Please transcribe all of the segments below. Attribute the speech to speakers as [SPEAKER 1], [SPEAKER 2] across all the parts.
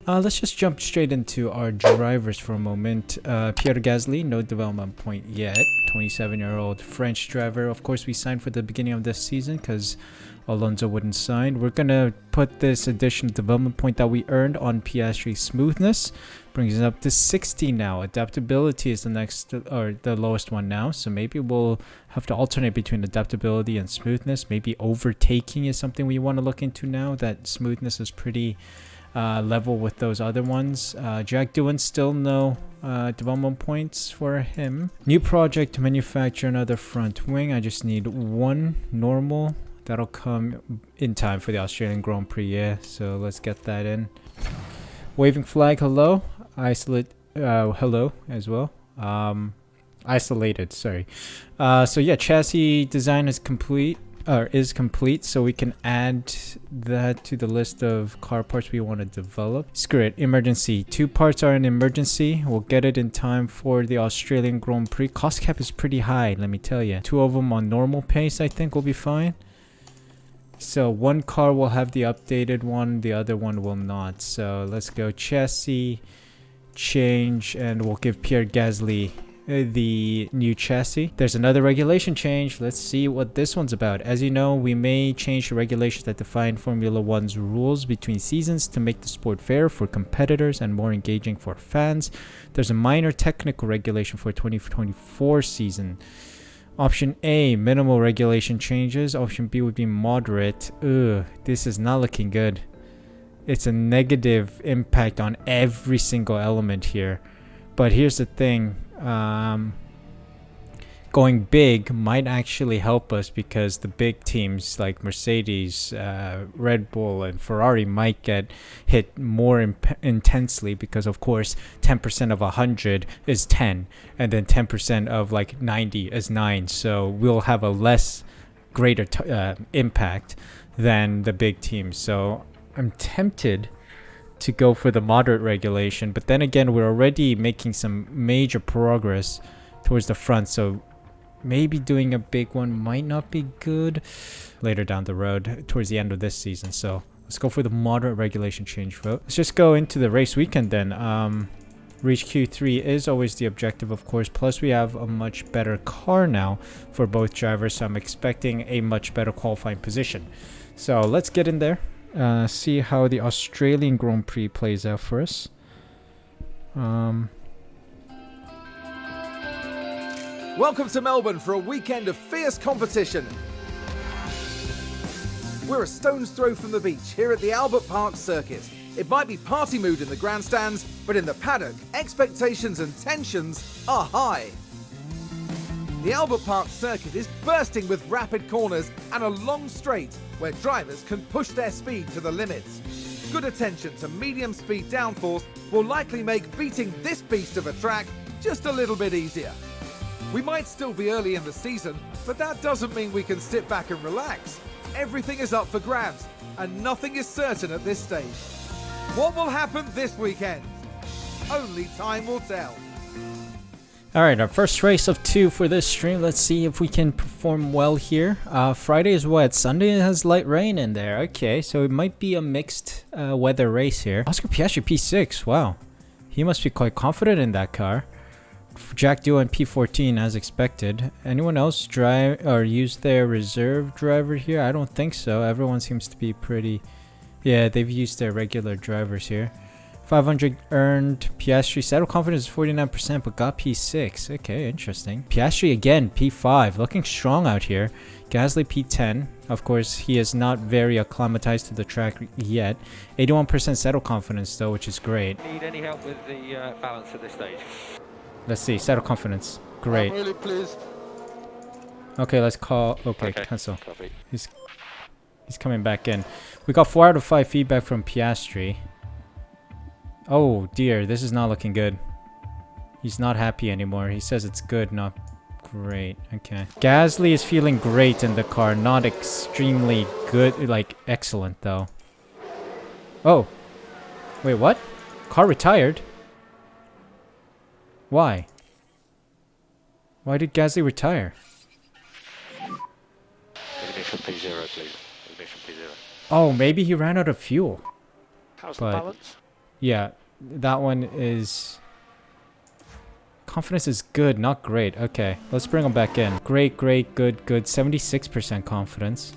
[SPEAKER 1] Let's just jump straight into our drivers for a moment. Pierre Gasly, no development point yet. 27-year-old French driver. Of course, we signed for the beginning of this season because Alonso wouldn't sign. We're going to put this additional development point that we earned on Piastri's smoothness. Brings it up to 60 now. Adaptability is the next, or the lowest one now. So maybe we'll have to alternate between adaptability and smoothness. Maybe overtaking is something we want to look into now. That smoothness is pretty level with those other ones. Jack Doohan, still no development points for him. New project to manufacture another front wing. I just need one normal. That'll come in time for the Australian Grand Prix, yeah. So let's get that in. Waving flag, hello. Isolate, hello as well. Isolated, sorry. So yeah, chassis design is complete. So we can add that to the list of car parts we want to develop. Screw it, emergency. 2 parts are an emergency. We'll get it in time for the Australian Grand Prix. Cost cap is pretty high, let me tell you. 2 of them on normal pace, I think will be fine. So one car will have the updated one, the other one will not. So let's go chassis change, and we'll give Pierre Gasly the new chassis. There's another regulation change. Let's see what this one's about. As you know, we may change the regulations that define Formula One's rules between seasons to make the sport fairer for competitors and more engaging for fans. There's a minor technical regulation for 2024 season. Option A, minimal regulation changes. Option B would be moderate. Ugh, this is not looking good. It's a negative impact on every single element here. But here's the thing. Going big might actually help us because the big teams like Mercedes, Red Bull, and Ferrari might get hit more intensely because, of course, 10% of 100 is 10, and then 10% of like 90 is 9. So we'll have a less greater impact than the big teams. So I'm tempted to go for the moderate regulation, but then again, we're already making some major progress towards the front, so maybe doing a big one might not be good later down the road towards the end of this season. So let's go for the moderate regulation change vote. Let's just go into the race weekend then. Reach Q3 is always the objective, of course, plus we have a much better car now for both drivers, so I'm expecting a much better qualifying position. So let's get in there, see how the Australian Grand Prix plays out for us.
[SPEAKER 2] Welcome to Melbourne for a weekend of fierce competition. We're a stone's throw from the beach here at the Albert Park Circuit. It might be party mood in the grandstands, but in the paddock, expectations and tensions are high. The Albert Park Circuit is bursting with rapid corners and a long straight where drivers can push their speed to the limits. Good attention to medium speed downforce will likely make beating this beast of a track just a little bit easier. We might still be early in the season, but that doesn't mean we can sit back and relax. Everything is up for grabs, and nothing is certain at this stage. What will happen this weekend? Only time will tell.
[SPEAKER 1] Alright, our first race of 2 for this stream. Let's see if we can perform well here. Friday is wet. Sunday has light rain in there. Okay, so it might be a mixed weather race here. Oscar Piastri P6. Wow. He must be quite confident in that car. Jack Doohan P14 as expected. Anyone else drive or use their reserve driver here? I don't think so. Everyone seems to be pretty... Yeah, they've used their regular drivers here. 500 earned. Piastri settle confidence is 49%, but got P6. Okay, interesting. Piastri again, P5. Looking strong out here. Gasly P10. Of course, he is not very acclimatized to the track yet. 81% settle confidence though, which is great.
[SPEAKER 3] Need any help with the balance at this stage?
[SPEAKER 1] Let's see. Settle confidence. Great.
[SPEAKER 4] I'm really pleased.
[SPEAKER 1] Okay, let's call. Okay, cancel.
[SPEAKER 3] Copy.
[SPEAKER 1] He's coming back in. We got 4 out of 5 feedback from Piastri. Oh dear, this is not looking good. He's not happy anymore. He says it's good, not great. Okay. Gasly is feeling great in the car. Not extremely good, like excellent though. Oh. Wait, what? Car retired? Why? Why did Gasly retire?
[SPEAKER 3] Ignition P0, please. Ignition P0.
[SPEAKER 1] Oh, maybe he ran out of fuel.
[SPEAKER 3] How's
[SPEAKER 1] But-
[SPEAKER 3] the balance?
[SPEAKER 1] Yeah, that one is... Confidence is good, not great. Okay, let's bring him back in. Great, great, good, good. 76% confidence.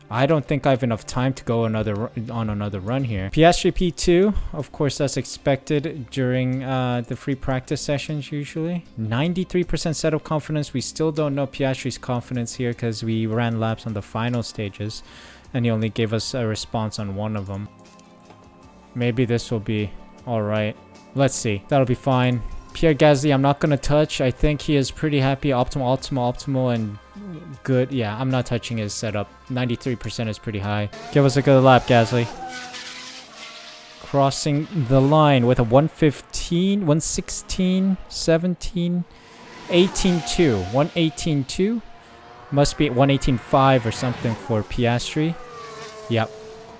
[SPEAKER 1] I don't think I have enough time to go on another run here. Piastri P2, of course that's expected during the free practice sessions usually. 93% setup confidence. We still don't know Piastri's confidence here because we ran laps on the final stages and he only gave us a response on one of them. Maybe this will be alright. Let's see. That'll be fine. Pierre Gasly, I'm not going to touch. I think he is pretty happy. Optimal, and good. Yeah, I'm not touching his setup. 93% is pretty high. Give us a good lap, Gasly. Crossing the line with a 115, 116, 17, 18.2. 118.2. Must be 118.5 or something for Piastri. Yep.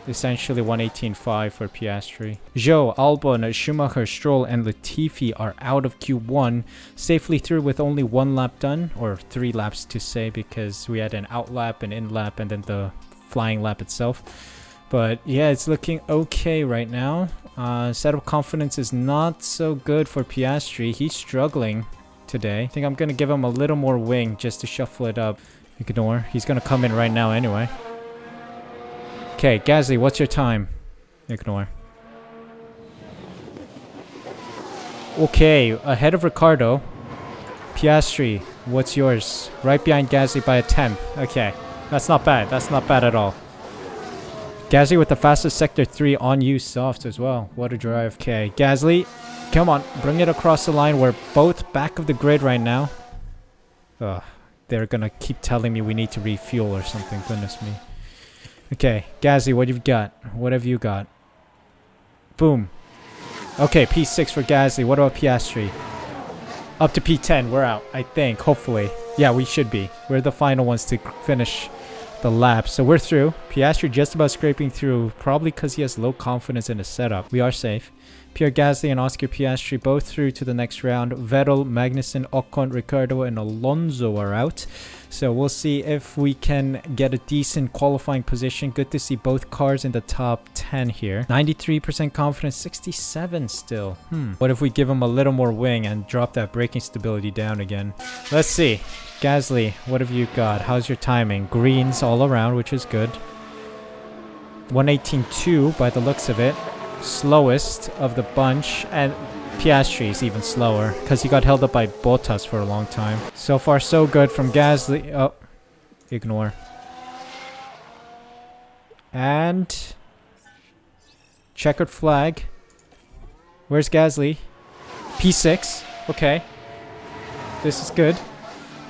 [SPEAKER 1] Essentially 118.5 for Piastri. Zhou, Albon, Schumacher, Stroll, and Latifi are out of Q1 safely through with only 1 lap done, or 3 laps to say because we had an out lap, an in lap, and then the flying lap itself. But yeah, it's looking okay right now. Setup confidence is not so good for Piastri. He's struggling today. I think I'm going to give him a little more wing just to shuffle it up. Ignore. He's going to come in right now anyway. Okay, Gasly, what's your time? Ignore. Okay, ahead of Ricardo. Piastri, what's yours? Right behind Gasly by a 10th. Okay, that's not bad. That's not bad at all. Gasly with the fastest Sector 3 on you softs as well. What a drive. Okay, Gasly, come on. Bring it across the line. We're both back of the grid right now. Ugh, they're gonna keep telling me we need to refuel or something. Goodness me. Okay, Gasly, what you've got? What have you got? Boom. Okay, P6 for Gasly. What about Piastri? Up to P10. We're out, I think. Hopefully. Yeah, we should be. We're the final ones to finish the lap. So we're through. Piastri just about scraping through. Probably because he has low confidence in his setup. We are safe. Pierre Gasly and Oscar Piastri both through to the next round. Vettel, Magnussen, Ocon, Ricardo, and Alonso are out. So we'll see if we can get a decent qualifying position. Good to see both cars in the top 10 here. 93% confidence, 67 still. What if we give him a little more wing and drop that braking stability down again? Let's see. Gasly, what have you got? How's your timing? Greens all around, which is good. 118.2 by the looks of it. Slowest of the bunch, and Piastri is even slower because he got held up by Bottas for a long time. So far so good from Gasly. Oh, ignore. And checkered flag. Where's Gasly? P6. Okay, this is good.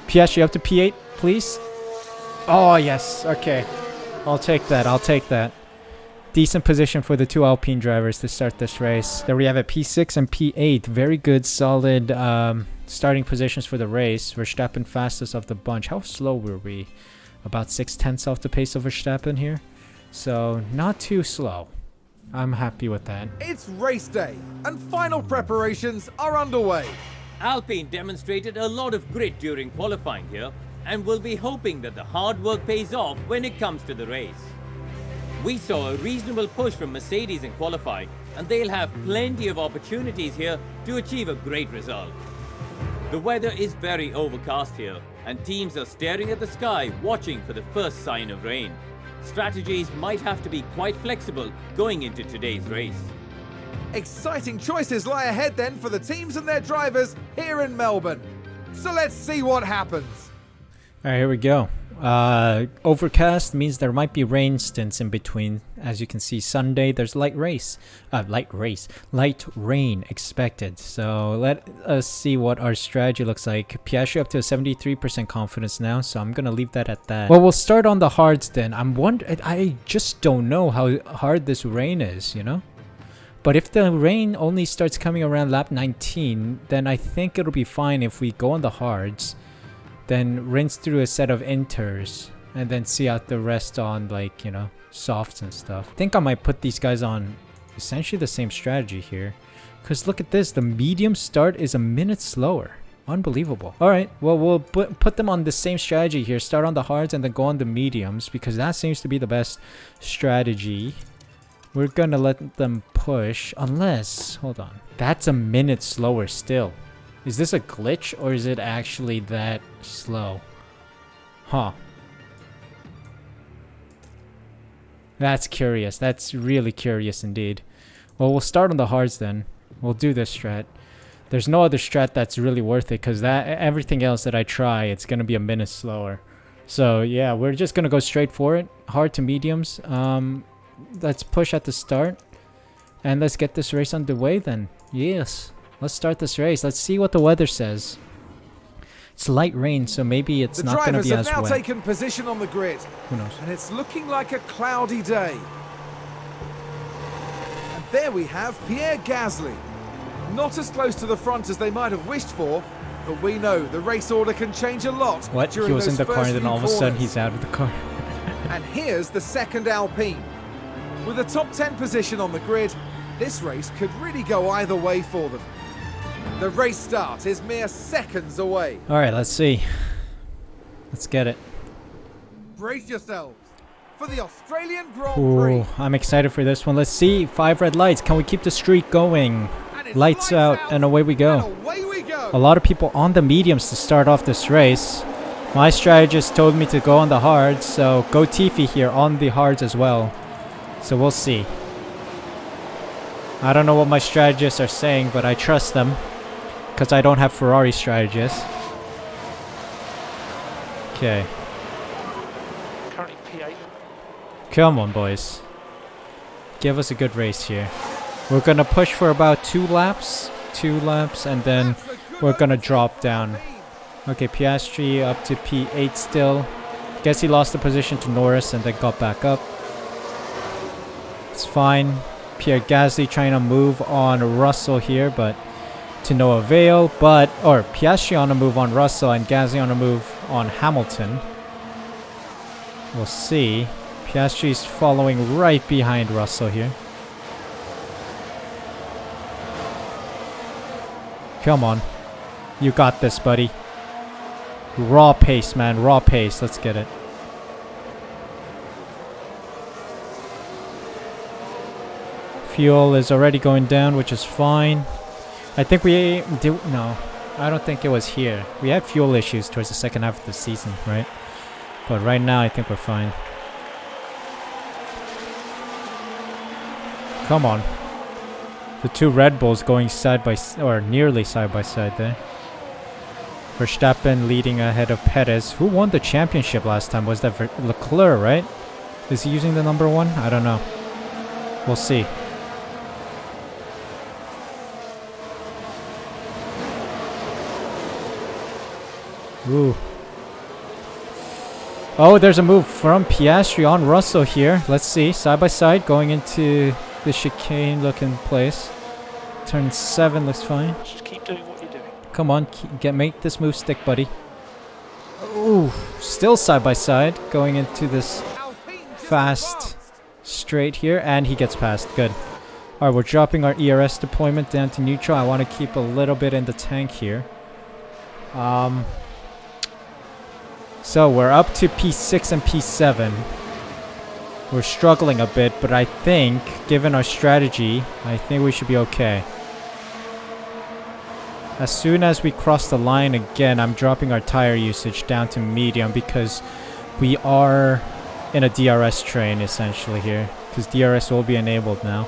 [SPEAKER 1] Piastri up to P8 please. Oh yes, okay, I'll take that. I'll take that. Decent position for the two Alpine drivers to start this race. There we have it, P6 and P8. Very good, solid starting positions for the race. Verstappen fastest of the bunch. How slow were we? About 6/10 off the pace of Verstappen here. So not too slow. I'm happy with that.
[SPEAKER 2] It's race day, and final preparations are underway.
[SPEAKER 4] Alpine demonstrated a lot of grit during qualifying here, and will be hoping that the hard work pays off when it comes to the race. We saw a reasonable push from Mercedes in qualifying, and they'll have plenty of opportunities here to achieve a great result. The weather is very overcast here, and teams are staring at the sky watching for the first sign of rain. Strategies might have to be quite flexible going into today's race.
[SPEAKER 2] Exciting choices lie ahead then for the teams and their drivers here in Melbourne. So let's see what happens.
[SPEAKER 1] All right, here we go. Overcast means there might be rain stints in between. As you can see, Sunday there's light rain expected. So let us see what our strategy looks like. Piastri up to a 73% confidence now, so I'm gonna leave that at that. Well, we'll start on the hards then. I just don't know how hard this rain is, you know. But if the rain only starts coming around lap 19, then I think it'll be fine if we go on the hards. Then rinse through a set of inters and then see out the rest on, like, you know, softs and stuff. I think I might put these guys on essentially the same strategy here. Because look at this, the medium start is a minute slower. Unbelievable. Alright, well, we'll put them on the same strategy here. Start on the hards and then go on the mediums because that seems to be the best strategy. We're gonna let them push unless... Hold on. That's a minute slower still. Is this a glitch or is it actually that slow? Huh. That's curious. That's really curious indeed. Well, we'll start on the hards then. We'll do this strat. There's no other strat that's really worth it because that everything else that I try, it's gonna be a minute slower. So yeah, we're just gonna go straight for it. Hard to mediums. Let's push at the start. And let's get this race underway then. Yes. Let's start this race. Let's see what the weather says. It's light rain, so maybe it's not going to be as wet.
[SPEAKER 2] The drivers have now taken position on the grid.
[SPEAKER 1] Who knows?
[SPEAKER 2] And it's looking like a cloudy day. And there we have Pierre Gasly. Not as close to the front as they might have wished for, but we know the race order can change a lot.
[SPEAKER 1] What? He was in the car and then all of a sudden he's out of the car.
[SPEAKER 2] And here's the second Alpine. With a top 10 position on the grid, this race could really go either way for them. The race start is mere seconds away.
[SPEAKER 1] Alright, let's see. Let's get it.
[SPEAKER 2] Brace yourselves for the Australian Grand Prix.
[SPEAKER 1] Ooh, I'm excited for this one. Let's see. 5 red lights. Can we keep the streak going? Lights out and away we go. A lot of people on the mediums to start off this race. My strategist told me to go on the hards, so go Tiffy here on the hards as well. So we'll see. I don't know what my strategists are saying, but I trust them. Because I don't have Ferrari strategists. Okay.
[SPEAKER 3] Currently P8.
[SPEAKER 1] Come on, boys. Give us a good race here. We're going to push for about 2 laps. 2 laps, and then we're going to drop down. Okay, Piastri up to P8 still. Guess he lost the position to Norris and then got back up. It's fine. Pierre Gasly trying to move on Russell here, but to no avail. Or Piastri on a move on Russell and Gasly on a move on Hamilton. We'll see. Piastri's following right behind Russell here. Come on. You got this, buddy. Raw pace, man. Raw pace. Let's get it. Fuel is already going down, which is fine. I think we do... No. I don't think it was here. We had fuel issues towards the second half of the season, right? But right now, I think we're fine. Come on. The 2 Red Bulls going side by... or nearly side by side there. Verstappen leading ahead of Perez. Who won the championship last time? Was that Leclerc, right? Is he using the number 1? I don't know. We'll see. Ooh. Oh, there's a move from Piastri on Russell here. Let's see. Side by side going into the chicane looking place. Turn 7 looks fine.
[SPEAKER 3] Just keep doing what you're doing.
[SPEAKER 1] Come on, make this move stick, buddy. Ooh, still side by side going into this fast straight here, and he gets past. Good. All right, we're dropping our ERS deployment down to neutral. I want to keep a little bit in the tank here. So we're up to P6 and P7. We're struggling a bit, but I think, given our strategy, I think we should be okay. As soon as we cross the line again, I'm dropping our tire usage down to medium because we are in a DRS train essentially here. Because DRS will be enabled now.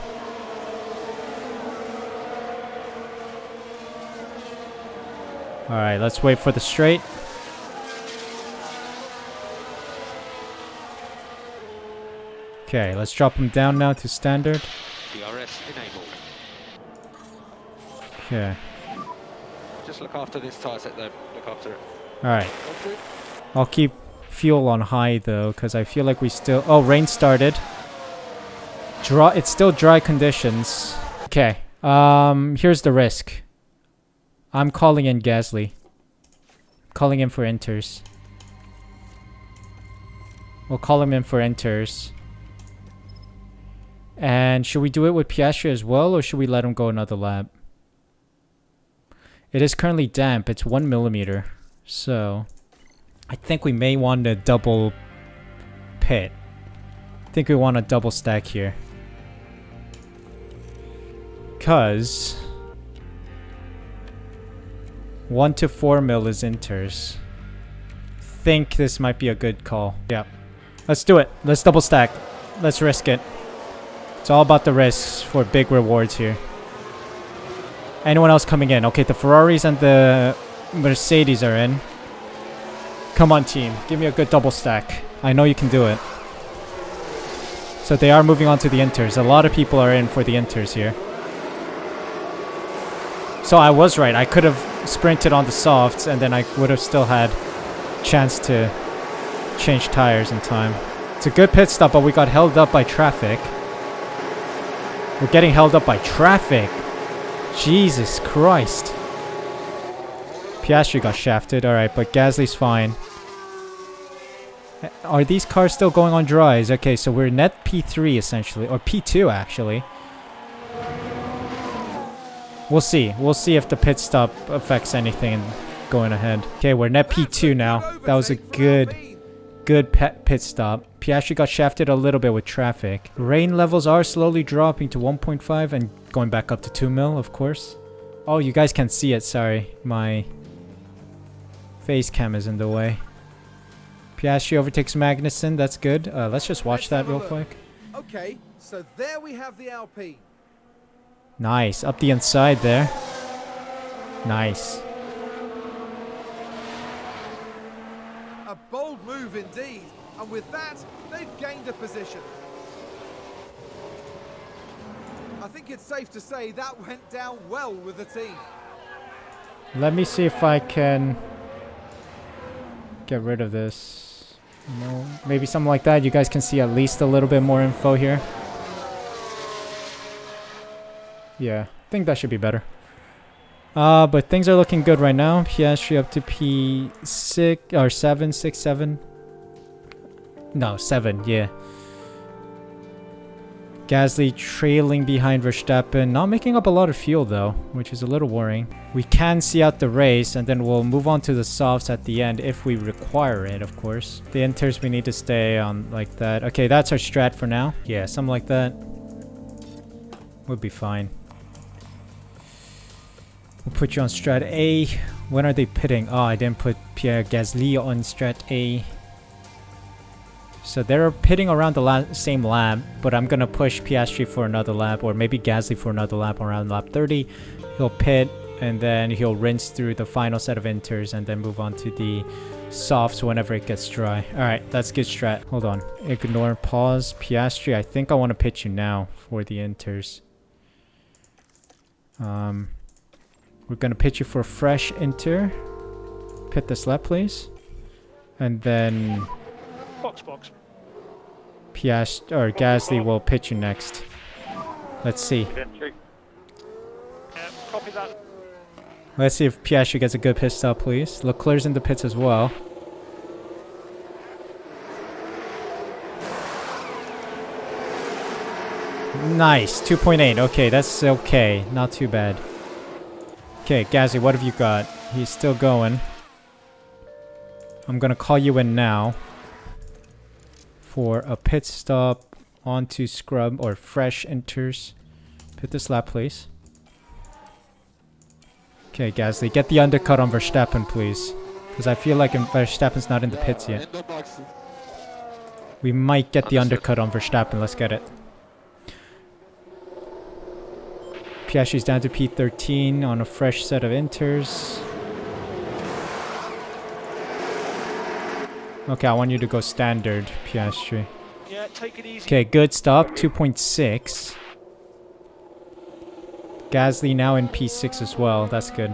[SPEAKER 1] Alright, let's wait for the straight. Okay, let's drop them down now to standard.
[SPEAKER 3] DRS enabled.
[SPEAKER 1] Okay.
[SPEAKER 3] Just look after this tyre set though. Look after it.
[SPEAKER 1] Alright. I'll keep fuel on high though, because I feel like we still... Oh, rain started. It's still dry conditions. Okay. Here's the risk. I'm calling in Gasly. Calling in for inters. We'll call him in for inters. And should we do it with Piastri as well, or should we let him go another lap? It is currently damp. It's 1 millimeter. So, I think we may want to double pit. I think we want a double stack here. because 1 to 4 mil is inters. Think this might be a good call. Yeah. Let's do it. Let's double stack. Let's risk it. It's all about the risks for big rewards here. Anyone else coming in? Okay, the Ferraris and the Mercedes are in. Come on, team. Give me a good double stack. I know you can do it. So they are moving on to the inters. A lot of people are in for the inters here. So I was right. I could have sprinted on the softs and then I would have still had chance to change tires in time. It's a good pit stop, but we got held up by traffic. We're getting held up by traffic. Jesus Christ. Piastri got shafted. Alright, but Gasly's fine. Are these cars still going on dries? Okay, so we're net P3 essentially. Or P2 actually. We'll see. We'll see if the pit stop affects anything going ahead. Okay, we're net P2 now. That was a good pit stop. Piastri got shafted a little bit with traffic. Rain levels are slowly dropping to 1.5 and going back up to 2 mil, of course. Oh, you guys can't see it. Sorry. My face cam is in the way. Piastri overtakes Magnussen. That's good. Let's just watch that real quick.
[SPEAKER 2] Okay, so there we have the Alpine.
[SPEAKER 1] Nice. Up the inside there. Nice.
[SPEAKER 2] A bold move indeed. And with that, they've gained a position. I think it's safe to say that went down well with the team.
[SPEAKER 1] Let me see if I can get rid of this. No, maybe something like that. You guys can see at least a little bit more info here. Yeah, I think that should be better. But things are looking good right now. Piastri up to P6 or 7, 6, 7. No, 7, yeah. Gasly trailing behind Verstappen. Not making up a lot of fuel though, which is a little worrying. We can see out the race and then we'll move on to the softs at the end if we require it, of course. The inters we need to stay on like that. Okay, that's our strat for now. Yeah, something like that would be fine. We'll put you on strat A. When are they pitting? Oh, I didn't put Pierre Gasly on strat A. So they're pitting around the same lap, but I'm going to push Piastri for another lap, or maybe Gasly for another lap around lap 30. He'll pit, and then he'll rinse through the final set of inters, and then move on to the softs whenever it gets dry. Alright, that's good strat. Hold on. Ignore, pause. Piastri, I think I want to pit you now for the inters. We're going to pit you for a fresh inter. Pit this lap, please. And then
[SPEAKER 5] Box.
[SPEAKER 1] Piastri or Gasly will pitch you next. Let's see.
[SPEAKER 5] Copy that.
[SPEAKER 1] Let's see if Piastri gets a good pit stop, please. Leclerc's in the pits as well. Nice. 2.8. Okay, that's okay. Not too bad. Okay, Gasly, what have you got? He's still going. I'm gonna call you in now for a pit stop onto scrub or fresh inters. Pit this lap, please. Okay, Gasly, get the undercut on Verstappen, please. Because I feel like Verstappen's not in the pits yet. We might get the undercut on Verstappen. Let's get it. Piastri's down to P13 on a fresh set of inters. Okay, I want you to go standard, Piastri.
[SPEAKER 5] Yeah, take it easy.
[SPEAKER 1] Okay, good stop. 2.6. Gasly now in P6 as well. That's good.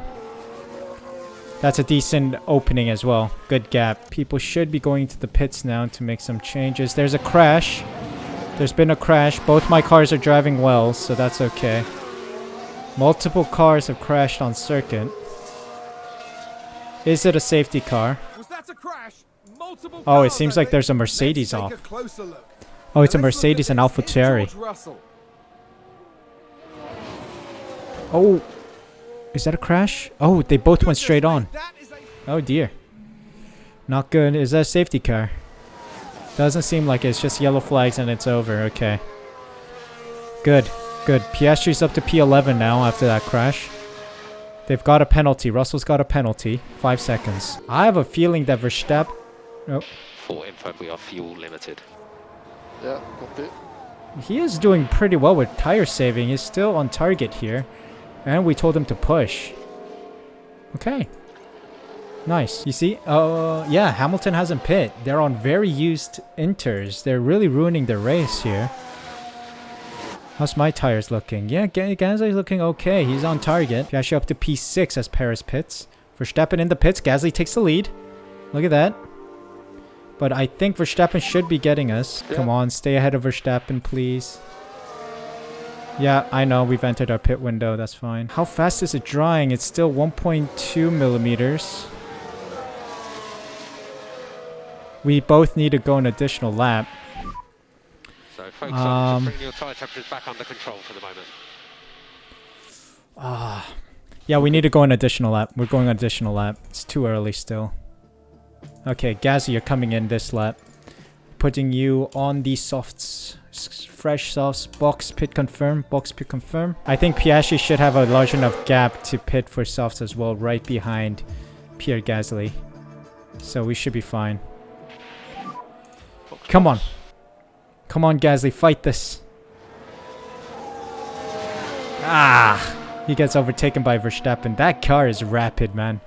[SPEAKER 1] That's a decent opening as well. Good gap. People should be going to the pits now to make some changes. There's a crash. There's been a crash. Both my cars are driving well, so that's okay. Multiple cars have crashed on circuit. Is it a safety car?
[SPEAKER 2] Was that a crash? Multiple
[SPEAKER 1] Oh, it
[SPEAKER 2] cars,
[SPEAKER 1] seems
[SPEAKER 2] I
[SPEAKER 1] like there's a
[SPEAKER 2] think.
[SPEAKER 1] Mercedes
[SPEAKER 2] Let's
[SPEAKER 1] off.
[SPEAKER 2] take a closer look.
[SPEAKER 1] Oh, it's a
[SPEAKER 2] Let's look at
[SPEAKER 1] Mercedes and
[SPEAKER 2] this
[SPEAKER 1] Alpha
[SPEAKER 2] in
[SPEAKER 1] Cherry.
[SPEAKER 2] George Russell.
[SPEAKER 1] Oh, is that a crash? Oh, they both went straight on.
[SPEAKER 2] That is a
[SPEAKER 1] Oh dear. Not good. Is that a safety car? Doesn't seem like it. It's just yellow flags and it's over. Okay. Good. Good. Piastri's up to P11 now after that crash. They've got a penalty. Russell's got a penalty. 5 seconds. I have a feeling that Verstappen... Oh.
[SPEAKER 3] For info, we are fuel limited.
[SPEAKER 6] Yeah, copy.
[SPEAKER 1] He is doing pretty well with tire saving. He's still on target here. And we told him to push. Okay. Nice. You see? Yeah, Hamilton hasn't pit. They're on very used inters. They're really ruining their race here. How's my tires looking? Yeah, Gasly's looking okay. He's on target. Piastri up to P6 as Perez pits. Verstappen in the pits. Gasly takes the lead. Look at that. But I think Verstappen should be getting us. Yeah. Come on, stay ahead of Verstappen, please. Yeah, I know. We've entered our pit window. That's fine. How fast is it drying? It's still 1.2 millimeters. We both need to go an additional lap.
[SPEAKER 3] So focus on just bringing your tyre temperatures back under control for the moment.
[SPEAKER 1] Yeah, we need to go an additional lap. We're going an additional lap. It's too early still. Okay, Gazzy, you're coming in this lap. Putting you on the softs. Fresh softs. Box pit confirm. Box pit confirm. I think Piastri should have a large enough gap to pit for softs as well, right behind Pierre Gasly. So we should be fine. Come on. Come on, Gasly, fight this. He gets overtaken by Verstappen. That car is rapid, man.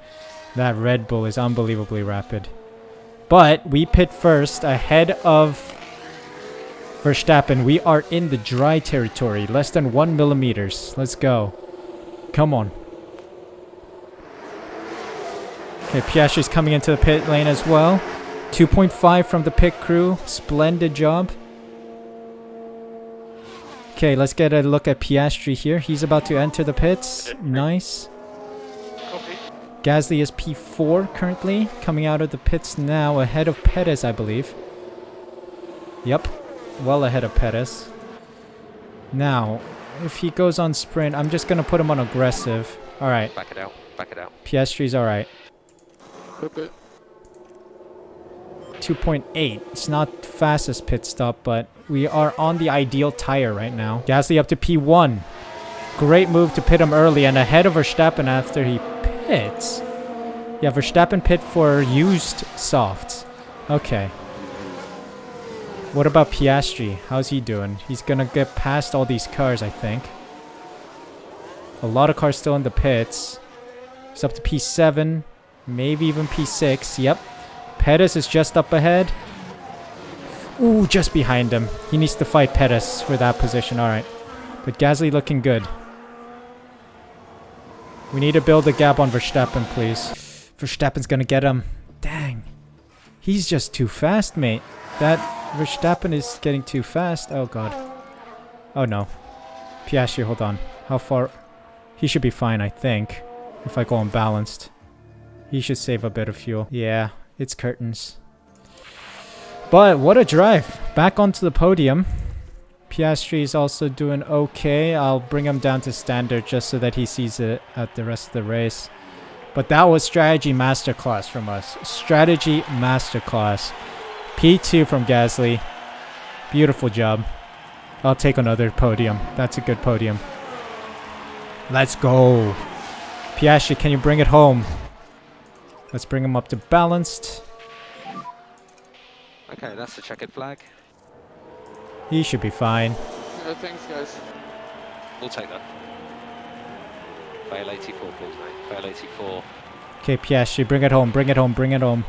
[SPEAKER 1] That Red Bull is unbelievably rapid. But we pit first ahead of Verstappen. We are in the dry territory. Less than 1 millimeters. Let's go. Come on. Okay, Piastri's coming into the pit lane as well. 2.5 from the pit crew. Splendid job. Okay, let's get a look at Piastri here. He's about to enter the pits. Nice.
[SPEAKER 5] Copy.
[SPEAKER 1] Gasly is P4 currently. Coming out of the pits now. Ahead of Perez, I believe. Yep. Well ahead of Perez. Now, if he goes on sprint, I'm just going to put him on aggressive. Alright.
[SPEAKER 3] Back it out. Back it out.
[SPEAKER 1] Piastri's alright.
[SPEAKER 6] Copy.
[SPEAKER 1] 2.8. It's not fastest pit stop, but we are on the ideal tire right now. Gasly up to P1. Great move to pit him early and ahead of Verstappen after he pits. Yeah, Verstappen pit for used softs. Okay. What about Piastri? How's he doing? He's gonna get past all these cars, I think. A lot of cars still in the pits. He's up to P7. Maybe even P6. Yep. Perez is just up ahead. Ooh, just behind him. He needs to fight Perez for that position. Alright. But Gasly looking good. We need to build a gap on Verstappen, please. Verstappen's gonna get him. Dang. He's just too fast, mate. That Verstappen is getting too fast. Oh, God. Oh, no. Piastri, hold on. How far? He should be fine, I think. If I go unbalanced. He should save a bit of fuel. Yeah. It's curtains. But what a drive. Back onto the podium. Piastri is also doing okay. I'll bring him down to standard just so that he sees it at the rest of the race. But that was strategy masterclass from us. Strategy masterclass. P2 from Gasly. Beautiful job. I'll take another podium. That's a good podium. Let's go. Piastri, can you bring it home? Let's bring him up to balanced.
[SPEAKER 3] Okay, that's the checkered flag.
[SPEAKER 1] He should be fine.
[SPEAKER 6] Yeah, thanks, guys.
[SPEAKER 3] We'll take that. Fail 84, please, mate. Fail 84.
[SPEAKER 1] Okay, Piastri, bring it home, bring it home, bring it home.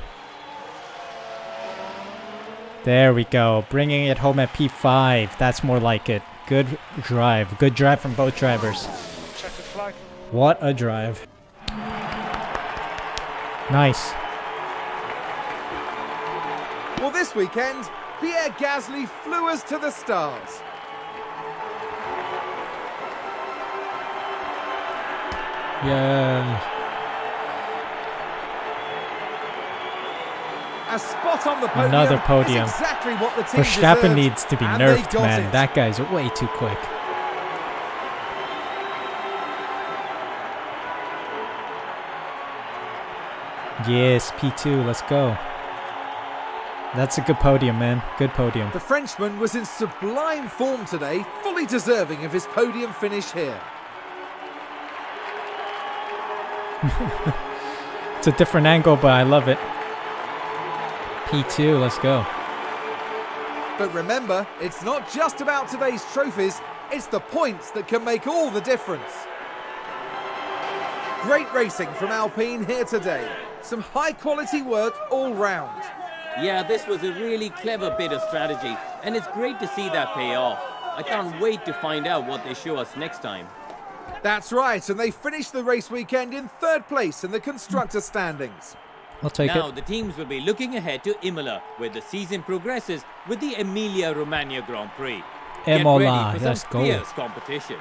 [SPEAKER 1] There we go. Bringing it home at P5. That's more like it. Good drive. Good drive from both drivers.
[SPEAKER 5] Checkered flag.
[SPEAKER 1] What a drive. Nice.
[SPEAKER 2] Well, this weekend, Pierre Gasly flew us to the stars.
[SPEAKER 1] Yeah.
[SPEAKER 2] A spot on the podium.
[SPEAKER 1] Another podium.
[SPEAKER 2] Is exactly what the team
[SPEAKER 1] Verstappen
[SPEAKER 2] deserved,
[SPEAKER 1] needs to be
[SPEAKER 2] and
[SPEAKER 1] nerfed,
[SPEAKER 2] they got
[SPEAKER 1] man.
[SPEAKER 2] it.
[SPEAKER 1] That guy's way too quick. Yes, P2, let's go. That's a good podium, man. Good podium.
[SPEAKER 2] The Frenchman was in sublime form today, fully deserving of his podium finish here.
[SPEAKER 1] It's a different angle, but I love it. P2, let's go.
[SPEAKER 2] But remember, it's not just about today's trophies, it's the points that can make all the difference. Great racing from Alpine here today. Some high quality work all round.
[SPEAKER 4] Yeah, this was a really clever bit of strategy, and it's great to see that pay off. I can't wait to find out what they show us next time.
[SPEAKER 2] That's right, and they finished the race weekend in 3rd place in the constructor standings.
[SPEAKER 1] I'll take
[SPEAKER 4] Now
[SPEAKER 1] it.
[SPEAKER 4] the teams will be looking ahead to Imola, where the season progresses with the Emilia-Romagna Grand Prix. Get
[SPEAKER 1] Imola,
[SPEAKER 4] ready for
[SPEAKER 1] let's
[SPEAKER 4] some
[SPEAKER 1] go.
[SPEAKER 4] fierce competition.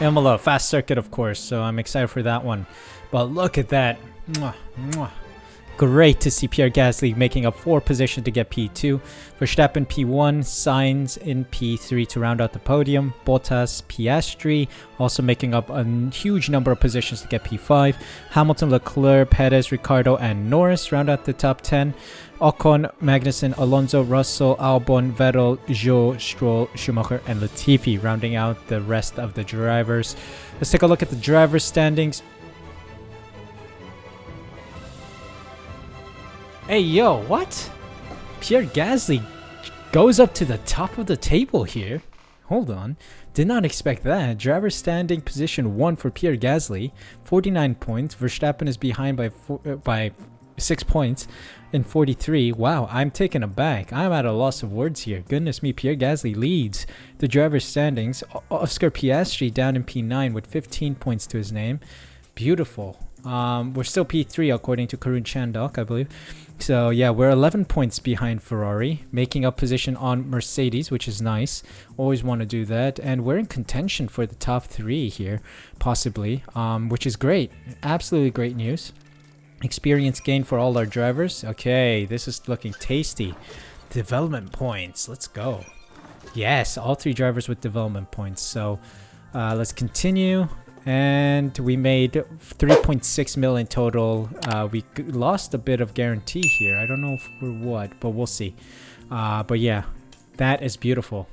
[SPEAKER 1] Imola, fast circuit, of course, so I'm excited for that one. But look at that. Mwah, mwah. Great to see Pierre Gasly making up 4 positions to get P2. Verstappen P1, Sainz in P3 to round out the podium. Bottas, Piastri also making up a huge number of positions to get P5. Hamilton, Leclerc, Perez, Ricciardo, and Norris round out the top 10. Ocon, Magnussen, Alonso, Russell, Albon, Vettel, Zhou, Stroll, Schumacher, and Latifi rounding out the rest of the drivers. Let's take a look at the drivers' standings. Hey, yo, what? Pierre Gasly goes up to the top of the table here. Hold on. Did not expect that. Driver standing position 1 for Pierre Gasly. 49 points. Verstappen is behind by 6 points in 43. Wow, I'm taken aback. I'm at a loss of words here. Goodness me, Pierre Gasly leads the driver standings. Oscar Piastri down in P9 with 15 points to his name. Beautiful. We're still P3 according to Karun Chandok, I believe. So yeah, we're 11 points behind Ferrari, making up position on Mercedes, which is nice. Always want to do that. And we're in contention for the top 3 here, possibly, which is great. Absolutely great news. Experience gain for all our drivers. Okay, this is looking tasty. Development points. Let's go. Yes, all 3 drivers with development points. So let's continue. And we made 3.6 million total. We lost a bit of guarantee here. I don't know for what, but we'll see. But yeah, that is beautiful.